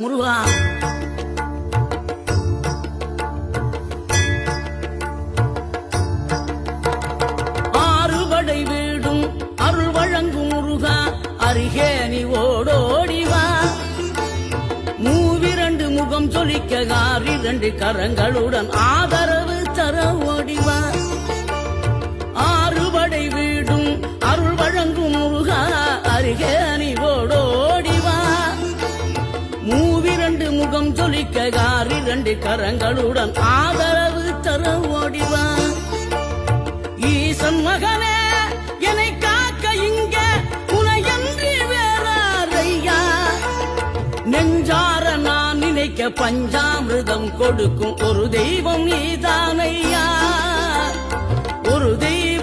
முருகா. ஆறுபடை வீடும் அருள் வழங்கும் முருகா, அருகே நீ ஓடோடிவா. மூவிரண்டு முகம் சொலிக்க ஆறிரண்டு கரங்களுடன் ஆதரவு தர ஓடிவா. ஆறுபடை வீடும் அருள் வழங்கும் முருகா, அருகே நீ ஓடோடிவா. மூவிரண்டு முகம் சொலிக்க ஆறிரண்டு கரங்களுடன் ஆதரவு தர ஓடிவா. ஈசன் மகனே என்னை காக்க இங்க உனையன்றி வேறாரையா. நெஞ்சார நான் நினைக்க பஞ்சாமிர்தம் கொடுக்கும் ஒரு தெய்வம் நீதானையா. ஒரு தெய்வம்